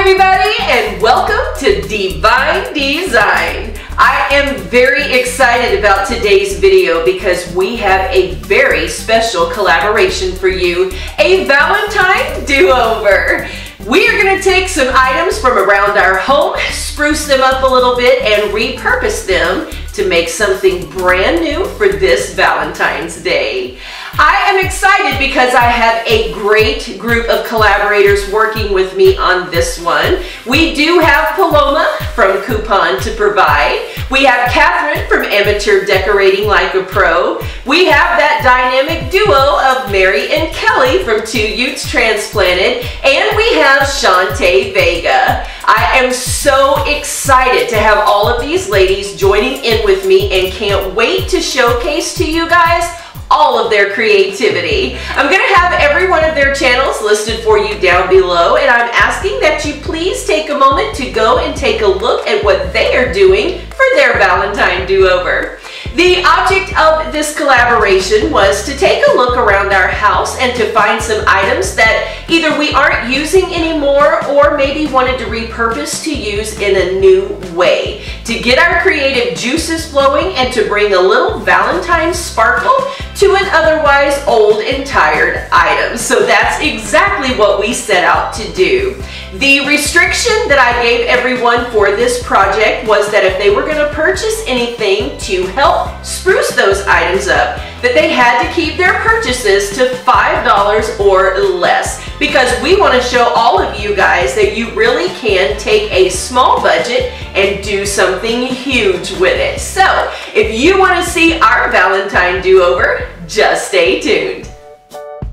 everybody, and welcome to DeeVine DeeZine. I am very excited about today's video because we have a very special collaboration for you, a Valentine Do-Over. We are going to take some items from around our home, spruce them up a little bit, and repurpose them to make something brand new for this Valentine's Day. I am excited because I have a great group of collaborators working with me on this one. We do have Paloma from Coupon to provide. We have Cathryn from Amateur Decorating Like a Pro. We have that dynamic duo of Mary and Kelly from TwoYoots Transplanted. And we have Shante Vega. I am so excited to have all of these ladies joining in with me and can't wait to showcase to you guys all of their creativity. I'm going to have every one of their channels listed for you down below, and I'm asking that you please take a moment to go and take a look at what they are doing for their Valentine Do-Over. The object of this collaboration was to take a look around our house and to find some items that either we aren't using anymore or maybe wanted to repurpose to use in a new way, to get our creative juices flowing and to bring a little Valentine sparkle to an otherwise old and tired item. So that's exactly what we set out to do. The restriction that I gave everyone for this project was that if they were going to purchase anything to help spruce those items up, that they had to keep their purchases to $5 or less, because we want to show all of you guys that you really can take a small budget and do something huge with it. So if you want to see our Valentine Do-Over, just stay tuned.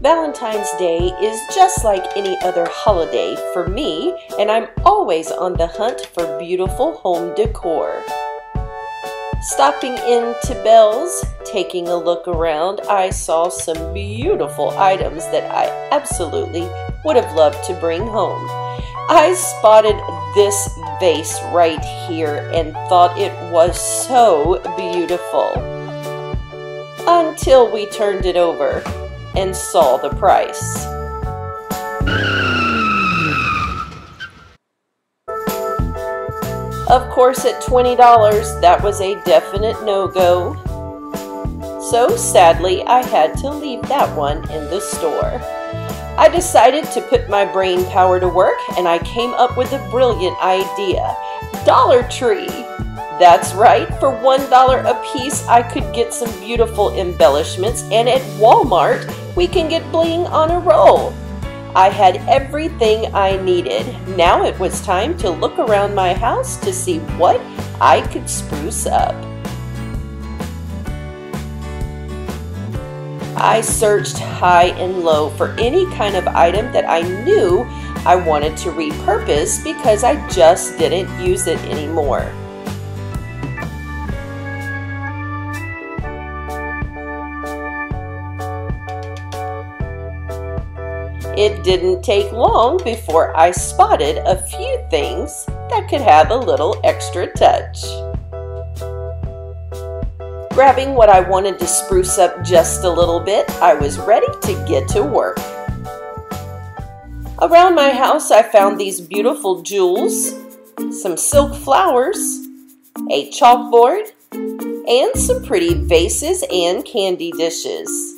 Valentine's Day is just like any other holiday for me, and I'm always on the hunt for beautiful home decor. Stopping into Belle's, taking a look around, I saw some beautiful items that I absolutely would have loved to bring home. I spotted this vase right here and thought it was so beautiful. Until we turned it over and saw the price. Of course, at $20, that was a definite no-go. So sadly, I had to leave that one in the store. I decided to put my brain power to work, and I came up with a brilliant idea. Dollar Tree! That's right, for $1 a piece, I could get some beautiful embellishments, and at Walmart, we can get bling on a roll. I had everything I needed. Now it was time to look around my house to see what I could spruce up. I searched high and low for any kind of item that I knew I wanted to repurpose because I just didn't use it anymore. It didn't take long before I spotted a few things that could have a little extra touch. Grabbing what I wanted to spruce up just a little bit, I was ready to get to work. Around my house, I found these beautiful jewels, some silk flowers, a chalkboard, and some pretty vases and candy dishes.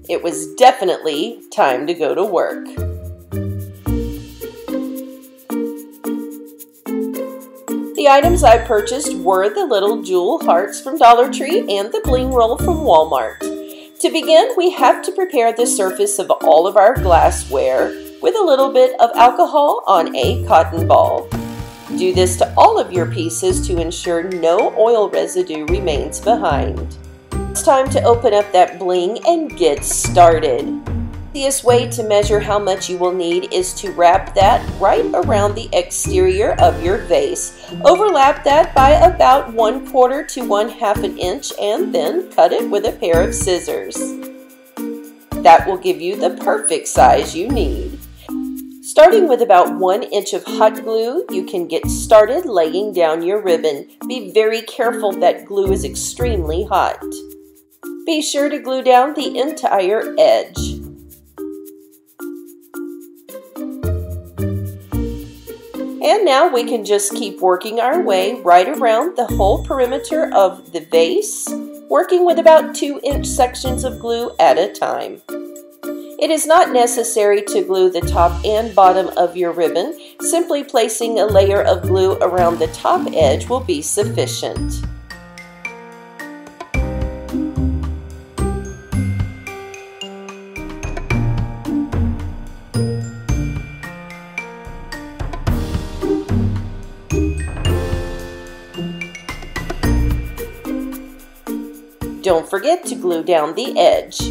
It was definitely time to go to work. The items I purchased were the little jewel hearts from Dollar Tree and the bling roll from Walmart. To begin, we have to prepare the surface of all of our glassware with a little bit of alcohol on a cotton ball. Do this to all of your pieces to ensure no oil residue remains behind. It's time to open up that bling and get started. The easiest way to measure how much you will need is to wrap that right around the exterior of your vase. Overlap that by about 1/4 to 1/2 an inch and then cut it with a pair of scissors. That will give you the perfect size you need. Starting with about 1 inch of hot glue, you can get started laying down your ribbon. Be very careful that glue is extremely hot. Be sure to glue down the entire edge. And now we can just keep working our way right around the whole perimeter of the vase, working with about 2-inch sections of glue at a time. It is not necessary to glue the top and bottom of your ribbon. Simply placing a layer of glue around the top edge will be sufficient. Don't forget to glue down the edge.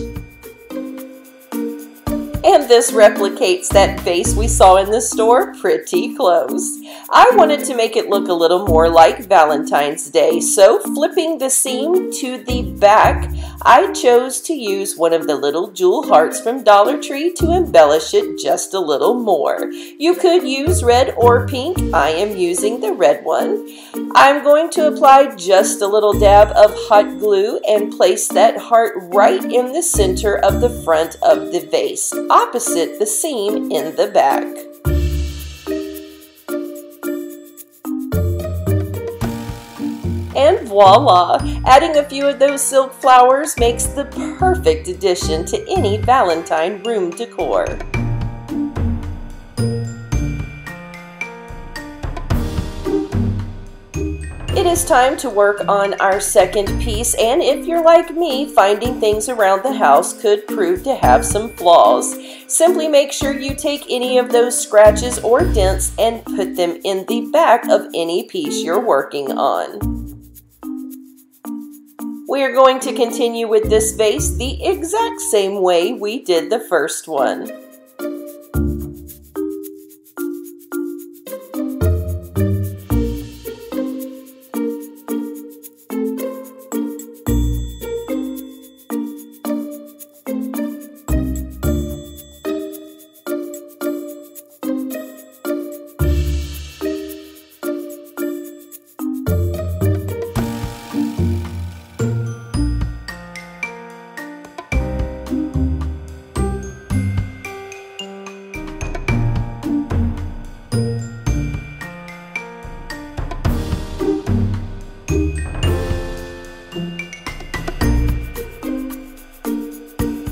And this replicates that vase we saw in the store pretty close. I wanted to make it look a little more like Valentine's Day, so flipping the seam to the back, I chose to use one of the little jewel hearts from Dollar Tree to embellish it just a little more. You could use red or pink. I am using the red one. I'm going to apply just a little dab of hot glue and place that heart right in the center of the front of the vase, opposite the seam in the back. And voila! Adding a few of those silk flowers makes the perfect addition to any Valentine room decor. It is time to work on our second piece, and if you're like me, finding things around the house could prove to have some flaws. Simply make sure you take any of those scratches or dents and put them in the back of any piece you're working on. We are going to continue with this vase the exact same way we did the first one.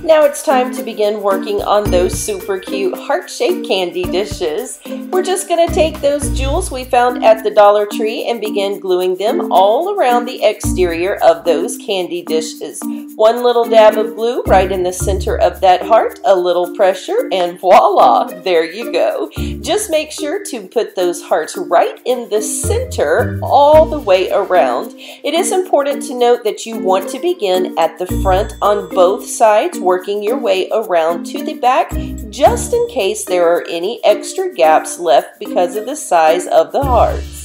Now it's time to begin working on those super cute heart-shaped candy dishes. We're just going to take those jewels we found at the Dollar Tree and begin gluing them all around the exterior of those candy dishes. One little dab of glue right in the center of that heart, a little pressure, and voila, there you go. Just make sure to put those hearts right in the center all the way around. It is important to note that you want to begin at the front on both sides, working your way around to the back, just in case there are any extra gaps left because of the size of the hearts.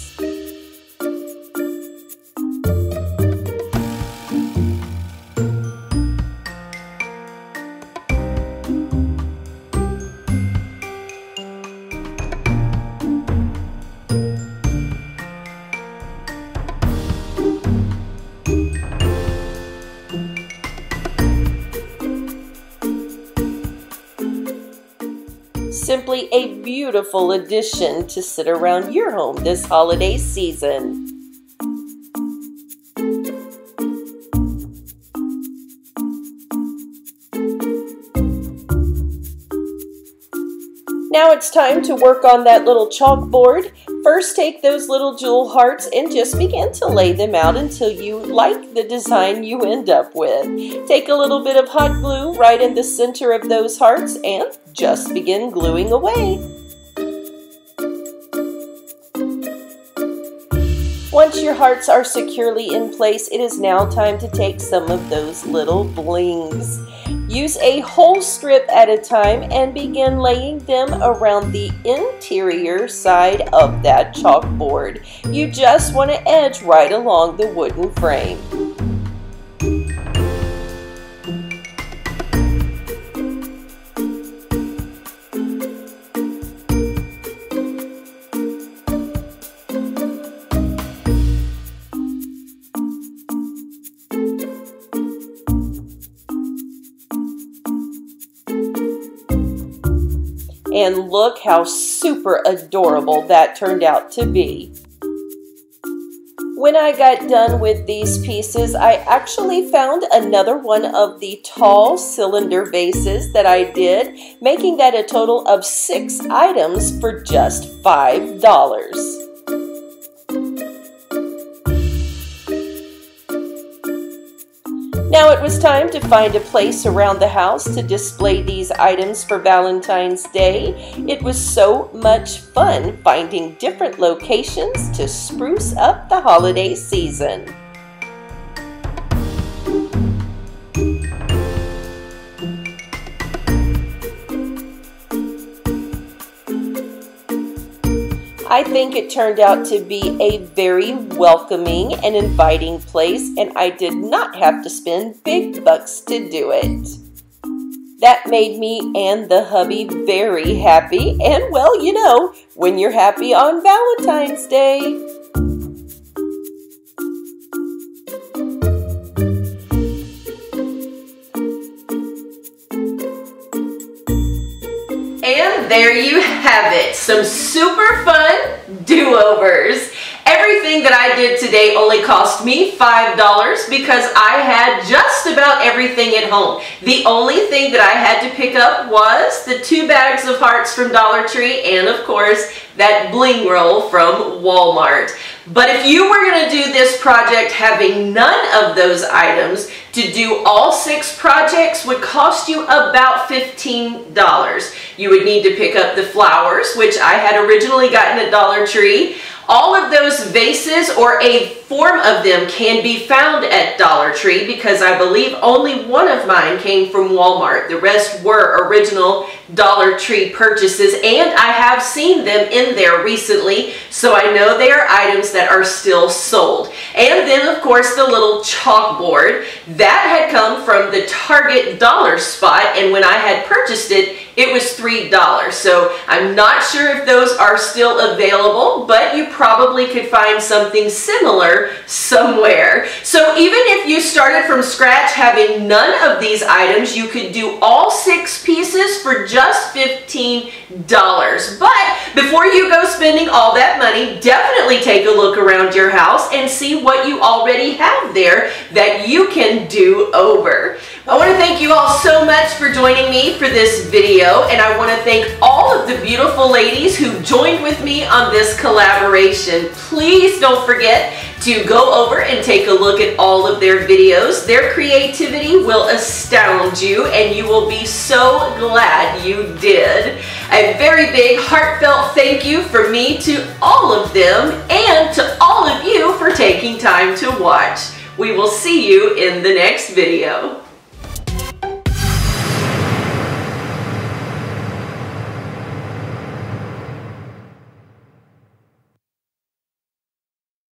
Simply a beautiful addition to sit around your home this holiday season. Now it's time to work on that little chalkboard. First, take those little jewel hearts and just begin to lay them out until you like the design you end up with. Take a little bit of hot glue right in the center of those hearts and just begin gluing away. Once your hearts are securely in place, it is now time to take some of those little blings. Use a whole strip at a time and begin laying them around the interior side of that chalkboard. You just want to edge right along the wooden frame. and look how super adorable that turned out to be. When I got done with these pieces, I actually found another one of the tall cylinder vases that I did, making that a total of 6 items for just $5. Now it was time to find a place around the house to display these items for Valentine's Day. It was so much fun finding different locations to spruce up the holiday season. I think it turned out to be a very welcoming and inviting place, and I did not have to spend big bucks to do it. That made me and the hubby very happy, and well, you know, when you're happy on Valentine's Day. And there you have it, some super fun do-overs. Everything that I did today only cost me $5 because I had just about everything at home. The only thing that I had to pick up was the 2 bags of hearts from Dollar Tree and of course that bling roll from Walmart. But if you were going to do this project having none of those items, to do all 6 projects would cost you about $15. You would need to pick up the flowers, which I had originally gotten at Dollar Tree. All of those vases, or a form of them, can be found at Dollar Tree because I believe only one of mine came from Walmart. The rest were original Dollar Tree purchases, and I have seen them in there recently, so I know they are items that are still sold. And then, of course, the little chalkboard. That had come from the Target dollar spot, and when I had purchased it, it was $3. So I'm not sure if those are still available, but you probably could find something similar somewhere. So even if you started from scratch having none of these items, you could do all 6 pieces for just $15. But before you go spending all that money, definitely take a look around your house and see what you already have there that you can do over. I want to thank you all so much for joining me for this video, and I want to thank all of the beautiful ladies who joined with me on this collaboration. Please don't forget to go over and take a look at all of their videos. Their creativity will astound you, and you will be so glad you did. A very big heartfelt thank you from me to all of them, and to all of you for taking time to watch. We will see you in the next video.